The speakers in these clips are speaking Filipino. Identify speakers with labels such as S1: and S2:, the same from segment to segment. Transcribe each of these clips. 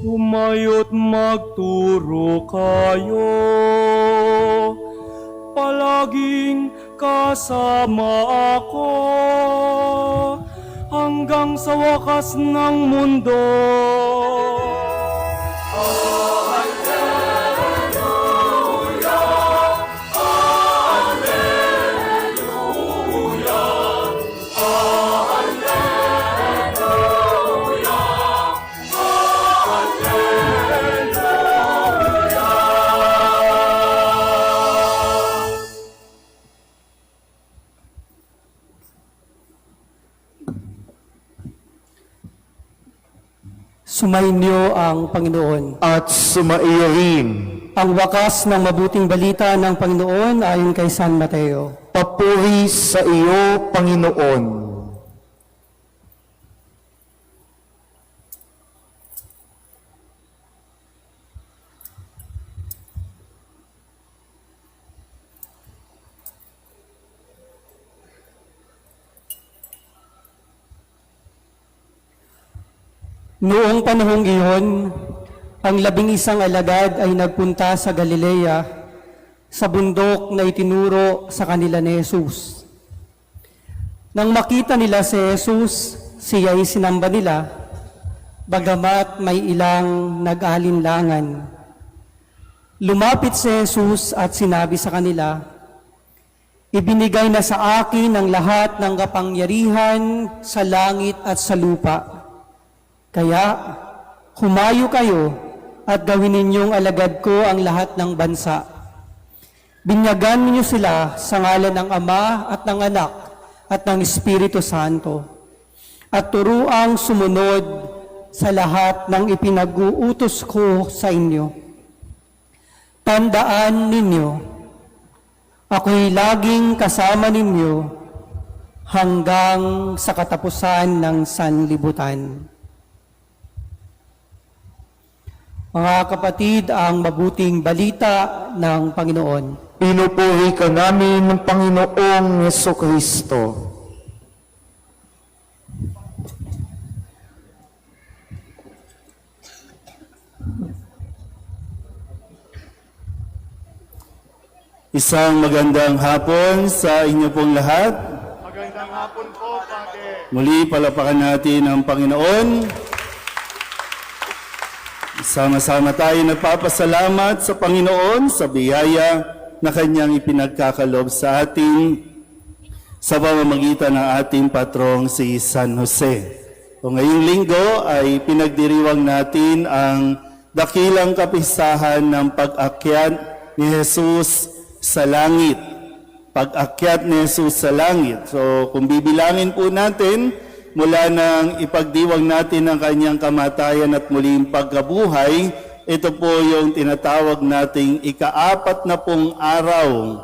S1: Humayo't magturo kayo, palaging kasama ako, hanggang sa wakas ng mundo.
S2: Sumainyo ang Panginoon.
S3: At sumaiyo rin.
S2: Ang wakas ng mabuting balita ng Panginoon ayon kay San Mateo.
S3: Papuri sa iyo, Panginoon.
S2: Noong panahong iyon, ang 11 alagad ay nagpunta sa Galilea, sa bundok na itinuro sa kanila ni Jesus. Nang makita nila si Jesus, siya ay sinamba nila, bagamat may ilang nag-alinlangan. Lumapit si Jesus at sinabi sa kanila, "Ibinigay na sa akin ang lahat ng kapangyarihan sa langit at sa lupa. Kaya, humayo kayo at gawin ninyong alagad ko ang lahat ng bansa. Binyagan ninyo sila sa ngalan ng Ama at ng Anak at ng Espiritu Santo, at turuang sumunod sa lahat ng ipinag-uutos ko sa inyo. Tandaan ninyo, ako'y laging kasama ninyo hanggang sa katapusan ng sanlibutan." Mga kapatid, ang mabuting balita ng Panginoon.
S3: Pinupuri ka namin ng Panginoong Jesucristo.
S4: Isang magandang hapon sa inyo pong lahat.
S5: Magandang hapon po, Padre.
S4: Muli palapakan natin ang Panginoon. Sama-sama tayo nagpapasalamat sa Panginoon sa biyaya na Kanyang ipinagkakalob sa atin sa pamamagitan ng ating patrong si San Jose. O ngayong linggo ay pinagdiriwang natin ang dakilang kapistahan ng pag-akyat ni Jesus sa langit. Pag-akyat ni Jesus sa langit. So kung bibilangin po natin, mula nang ipagdiwang natin ang kanyang kamatayan at muling pagkabuhay, ito po yung tinatawag nating ika-40 araw.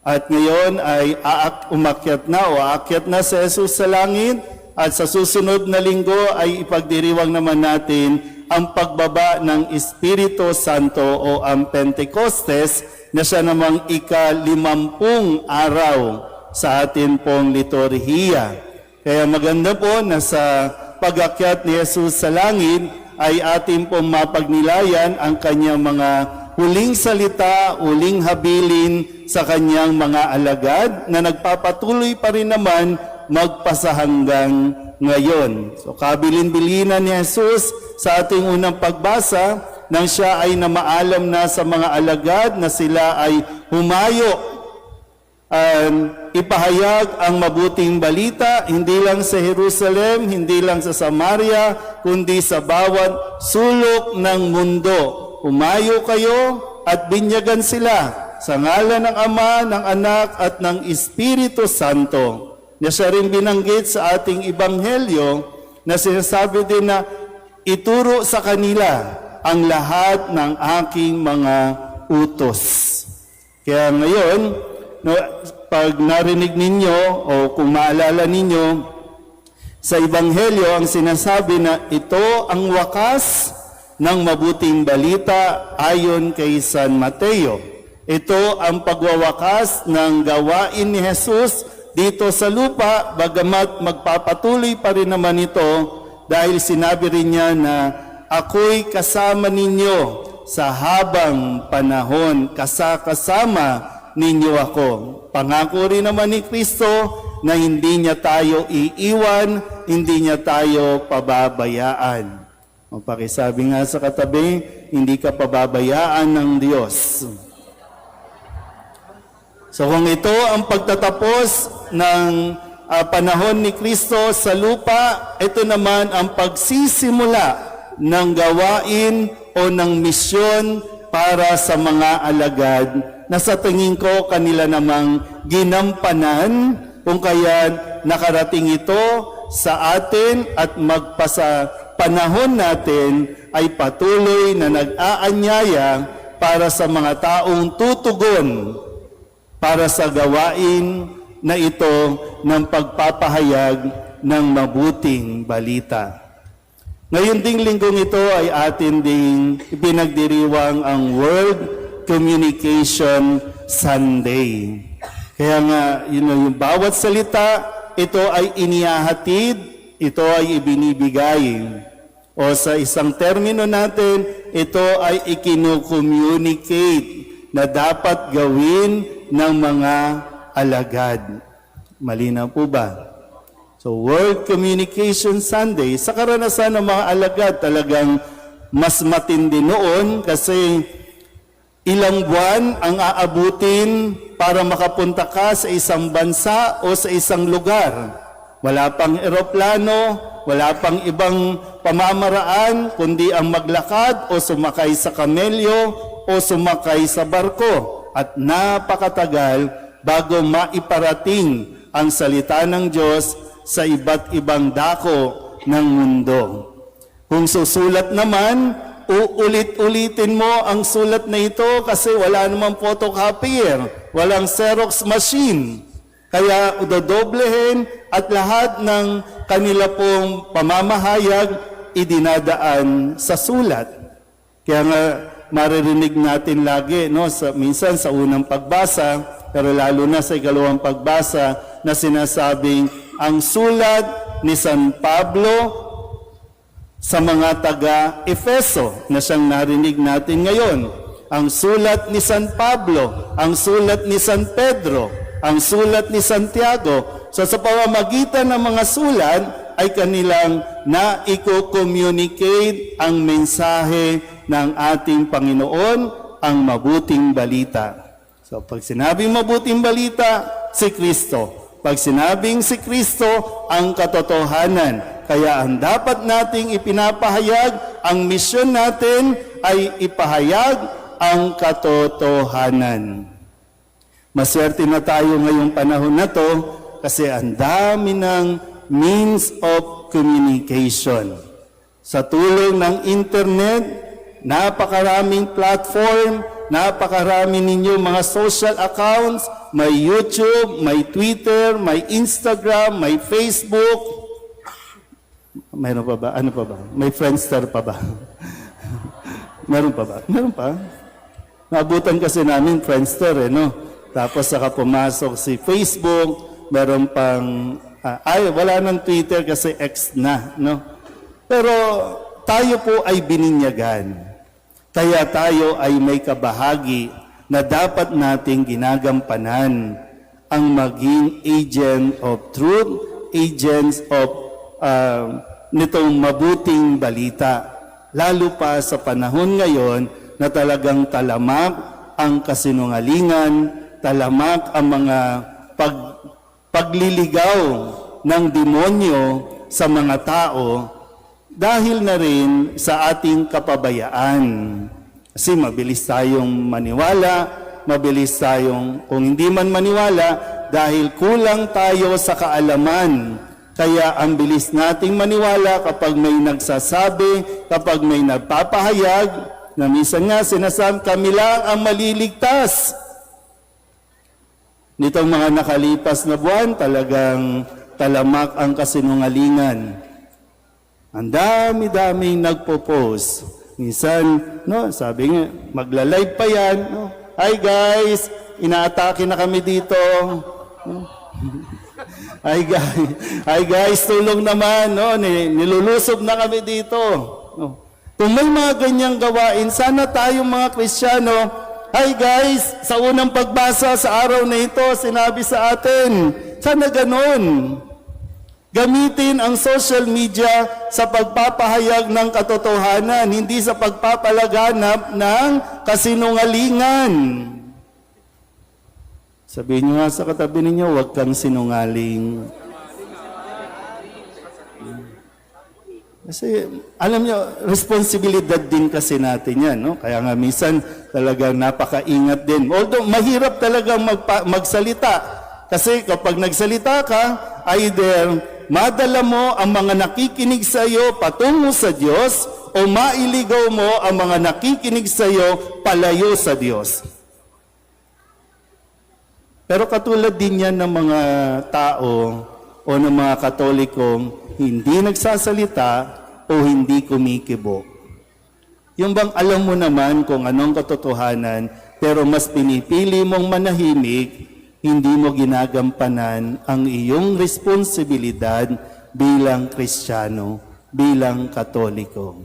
S4: At ngayon ay umakyat na o aakyat na si Jesus sa langit, at sa susunod na linggo ay ipagdiriwang naman natin ang pagbaba ng Espiritu Santo o ang Pentecostes, na siya namang ika-50 araw sa atin pong liturhiya. Kaya maganda po na sa pag-akyat ni Jesus sa langit ay atin pong mapagnilayan ang kanyang mga huling salita, huling habilin sa kanyang mga alagad na nagpapatuloy pa rin naman magpasa hanggang ngayon. So kabilin-bilinan ni Jesus sa ating unang pagbasa nang siya ay namaalam na sa mga alagad na sila ay humayo ipahayag ang mabuting balita, hindi lang sa Jerusalem, hindi lang sa Samaria, kundi sa bawat sulok ng mundo. Humayo kayo at binyagan sila sa ngalan ng Ama, ng Anak at ng Espiritu Santo. Na siya rin binanggit sa ating Ebanghelyo na sinasabi din na ituro sa kanila ang lahat ng aking mga utos. Kaya ngayon, pag narinig ninyo o kung maalala ninyo, sa Ebanghelyo ang sinasabi na ito ang wakas ng mabuting balita ayon kay San Mateo. Ito ang pagwawakas ng gawain ni Jesus dito sa lupa, bagamat magpapatuloy pa rin naman ito dahil sinabi rin niya na ako'y kasama ninyo sa habang panahon, kasama ninyo ako. Pangako rin naman ni Kristo na hindi niya tayo iiwan, hindi niya tayo pababayaan. O pakisabi nga sa katabi, hindi ka pababayaan ng Diyos. So kung ito ang pagtatapos ng panahon ni Kristo sa lupa, ito naman ang pagsisimula ng gawain o ng misyon para sa mga alagad na sa tingin ko kanila namang ginampanan kung kaya nakarating ito sa atin at magpasa panahon natin ay patuloy na nag-aanyaya para sa mga taong tutugon para sa gawain na ito ng pagpapahayag ng mabuting balita. Ngayon ding linggong ito ay atin ding ipinagdiriwang ang World Communication Sunday. Kaya nga, yung bawat salita, ito ay inihahatid, ito ay ibinibigay. O sa isang termino natin, ito ay ikinu-communicate na dapat gawin ng mga alagad. Malinaw po ba? So, World Communication Sunday, sa karanasan ng mga alagad, talagang mas matindi noon kasi ilang buwan ang aabutin para makapunta ka sa isang bansa o sa isang lugar. Wala pang eroplano, wala pang ibang pamamaraan, kundi ang maglakad o sumakay sa kamelyo o sumakay sa barko. At napakatagal bago maiparating ang salita ng Diyos sa iba't ibang dako ng mundo. Kung susulat naman, uulit-ulitin mo ang sulat na ito kasi wala namang photocopier, walang Xerox machine. Kaya udodoblehin at lahat ng kanila pong pamamahayag idinadaan sa sulat. Kaya nga maririnig natin lagi, no, minsan sa unang pagbasa, pero lalo na sa ikalawang pagbasa na sinasabing ang sulat ni San Pablo sa mga taga-Efeso na siyang narinig natin ngayon. Ang sulat ni San Pablo, ang sulat ni San Pedro, ang sulat ni Santiago. So sa pamamagitan ng mga sulat ay kanilang na-communicate ang mensahe ng ating Panginoon, ang mabuting balita. So pag sinabing mabuting balita, si Kristo. Pag sinabing si Kristo, ang katotohanan. Kaya ang dapat nating ipinapahayag, ang misyon natin ay ipahayag ang katotohanan. Maswerte na tayo ngayong panahon na to kasi ang dami ng means of communication. Sa tulong ng internet, napakaraming platform, napakarami ninyo mga social accounts, may YouTube, may Twitter, may Instagram, may Facebook. Mayroon pa ba? Ano pa ba? May Friendster pa ba? Meron pa ba? Meron pa? Naabutan kasi namin Friendster, no? Tapos saka pumasok si Facebook, meron pang, wala ng Twitter kasi X na, no? Pero tayo po ay bininyagan. Kaya tayo ay may kabahagi na dapat nating ginagampanan ang maging agent of truth, agents of nitong mabuting balita. Lalo pa sa panahon ngayon na talagang talamak ang kasinungalingan, talamak ang mga pagliligaw ng demonyo sa mga tao dahil na rin sa ating kapabayaan. Kasi mabilis tayong maniwala, mabilis tayong, kung hindi man maniwala, dahil kulang tayo sa kaalaman. Kaya ang bilis nating maniwala kapag may nagsasabi, kapag may nagpapahayag, na minsan nga sinasabi, kami lang ang maliligtas. Nitong mga nakalipas na buwan, talagang talamak ang kasinungalingan. Ang dami-daming nagpo-post. Minsan, no, sabi nga, magla-live pa yan, no? Hi guys, inaatake na kami dito. Hi guys, tulong naman, no? Nilulusob na kami dito. No? Kung may mga ganyang gawain, sana tayong mga Kristiyano, hi guys, sa unang pagbasa sa araw na ito, sinabi sa atin, sana ganon. Gamitin ang social media sa pagpapahayag ng katotohanan, hindi sa pagpapalaganap ng kasinungalingan. Sabihin nyo nga sa katabi ninyo, huwag kang sinungaling. Kasi, alam nyo, responsibilidad din kasi natin yan. No? Kaya nga minsan talagang napakaingat din. Although mahirap talagang magsalita. Kasi kapag nagsalita ka, either madala mo ang mga nakikinig sa iyo patungo sa Diyos o mailigaw mo ang mga nakikinig sa iyo palayo sa Diyos. Pero katulad din yan ng mga tao o ng mga Katolikong hindi nagsasalita o hindi kumikibo. Yung bang alam mo naman kung anong katotohanan pero mas pinipili mong manahimik, hindi mo ginagampanan ang iyong responsibilidad bilang Kristiyano, bilang Katoliko.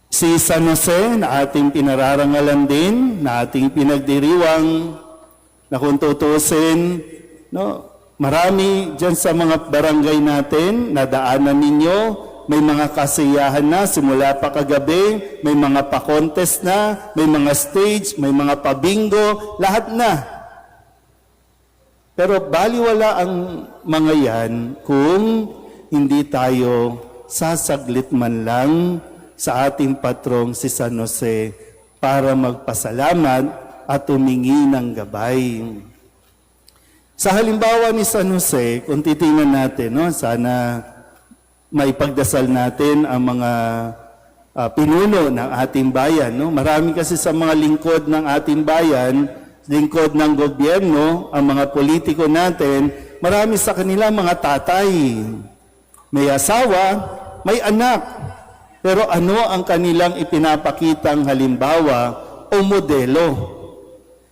S4: Si San Jose, na ating pinararangalan din, na ating pinagdiriwang, na kung tutusin, no, marami dyan sa mga barangay natin, nadaanan ninyo, may mga kasiyahan na simula pa kagabi, may mga pa-contest na, may mga stage, may mga pa-bingo, lahat na. Pero baliwala ang mga yan kung hindi tayo sasaglit man lang sa ating patrong si San Jose para magpasalamat at humingi ng gabay. Sa halimbawa ni San Jose, kung titingnan natin, no, sana maipagdasal natin ang mga pinuno ng ating bayan. No? Marami kasi sa mga lingkod ng ating bayan, lingkod ng gobyerno, ang mga politiko natin, marami sa kanila mga tatay. May asawa, may anak. Pero ano ang kanilang ipinapakitang halimbawa o modelo?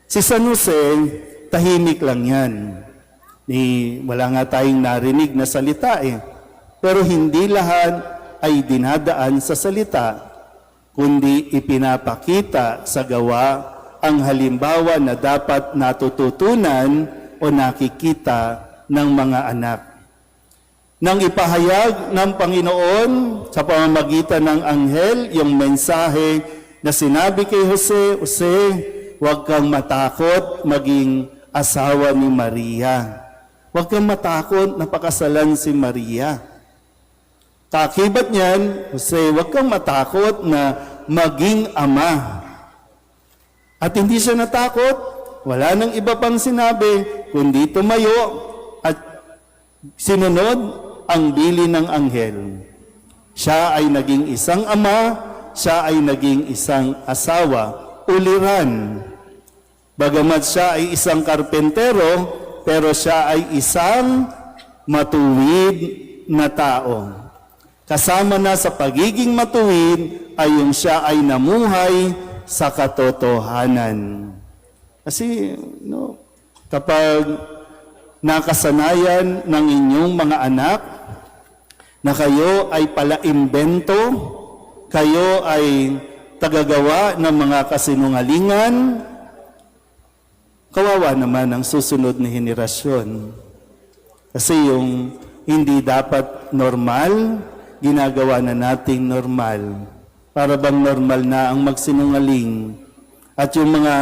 S4: Si San Jose, tahimik lang yan. Wala nga tayong narinig na salita eh. Pero hindi lahat ay dinadaan sa salita, kundi ipinapakita sa gawa ang halimbawa na dapat natututunan o nakikita ng mga anak. Nang ipahayag ng Panginoon sa pamamagitan ng anghel yung mensahe na sinabi kay Jose, Jose, huwag kang matakot maging asawa ni Maria. Huwag kang matakot na pakasalan si Maria. Kakibat niyan, Jose, huwag kang matakot na maging ama. At hindi siya natakot, wala nang iba pang sinabi, kundi tumayo at sinunod ang bili ng anghel. Siya ay naging isang ama, siya ay naging isang asawa, uliran. Bagamat siya ay isang karpentero, pero siya ay isang matuwid na tao. Kasama na sa pagiging matuwid ay yung siya ay namuhay sa katotohanan. Kasi kapag nakasanayan ng inyong mga anak na kayo ay palaimbento, kayo ay tagagawa ng mga kasinungalingan, kawawa naman ang susunod na henerasyon. Kasi yung hindi dapat normal, ginagawa na nating normal. Para bang normal na ang magsinungaling. At yung mga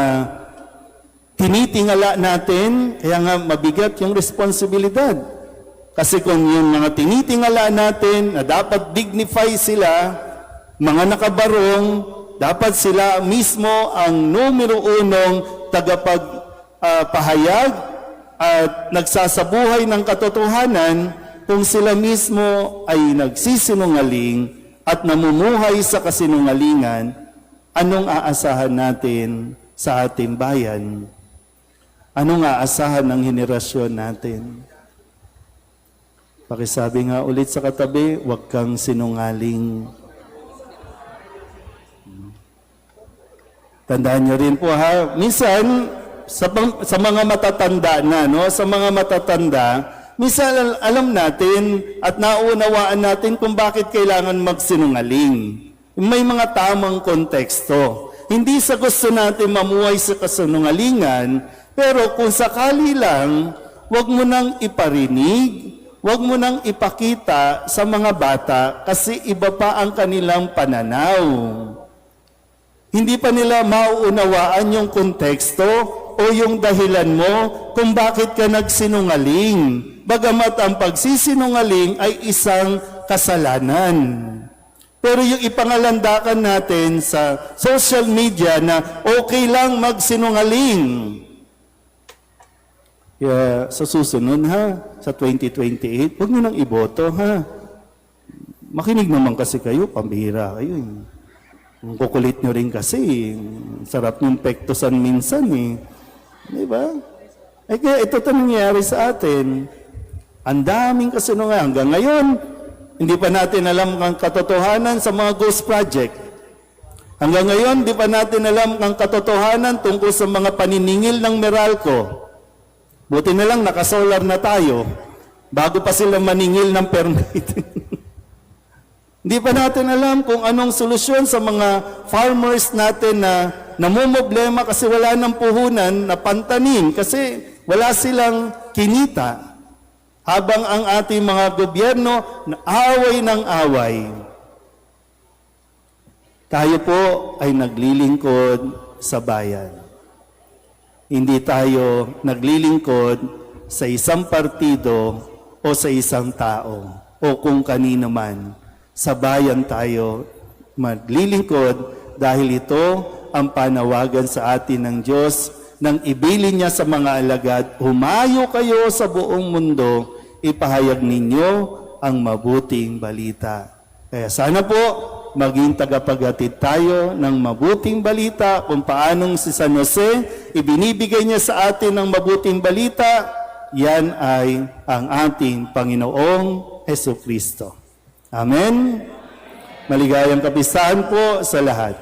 S4: tinitingala natin, kaya nga mabigat yung responsibilidad. Kasi kung yung mga tinitingala natin na dapat dignify sila, mga nakabarong, dapat sila mismo ang numero unong tagapagpahayag at nagsasabuhay ng katotohanan. Kung sila mismo ay nagsisinungaling at namumuhay sa kasinungalingan, anong aasahan natin sa ating bayan? Anong aasahan ng henerasyon natin? Pakisabi nga ulit sa katabi, huwag kang sinungaling. Tandaan nyo rin po ha, minsan sa mga matatanda na, no? Sa mga matatanda, minsan alam natin at naunawaan natin kung bakit kailangan magsinungaling. May mga tamang konteksto. Hindi sa gusto natin mamuhay sa kasinungalingan, pero kung sakali lang, wag mo nang iparinig, wag mo nang ipakita sa mga bata kasi iba pa ang kanilang pananaw. Hindi pa nila mauunawaan yung konteksto o yung dahilan mo kung bakit ka nagsinungaling. Bagamat ang pagsisinungaling ay isang kasalanan. Pero yung ipangalandakan natin sa social media na okay lang magsinungaling. Kaya sa susunod ha, sa 2028, huwag nyo nang iboto ha. Makinig naman kasi kayo, pambihira kayo. Ang kukulit nyo rin kasi, sarap yung pektosan minsan eh. Di ba? Eh kaya ito ito nangyayari sa atin. Ang daming kasinungaling. Hanggang ngayon, hindi pa natin alam ang katotohanan sa mga ghost project. Hanggang ngayon, hindi pa natin alam ang katotohanan tungkol sa mga paniningil ng Meralco. Buti na lang nakasolar na tayo bago pa sila maningil ng permit. Hindi pa natin alam kung anong solusyon sa mga farmers natin na namumblema kasi wala ng puhunan na pantanin kasi wala silang kinita. Habang ang ating mga gobyerno na away ng away. Tayo po ay naglilingkod sa bayan. Hindi tayo naglilingkod sa isang partido o sa isang tao o kung kanino man. Sa bayan tayo maglilingkod dahil ito ang panawagan sa atin ng Diyos nang ibilin niya sa mga alagad, humayo kayo sa buong mundo, ipahayag ninyo ang mabuting balita. Kaya sana po maging tagapaghatid tayo ng mabuting balita kung paanong si San Jose ibinibigay niya sa atin ng mabuting balita, yan ay ang ating Panginoong Hesukristo. Amen. Maligayang kapistahan po sa lahat.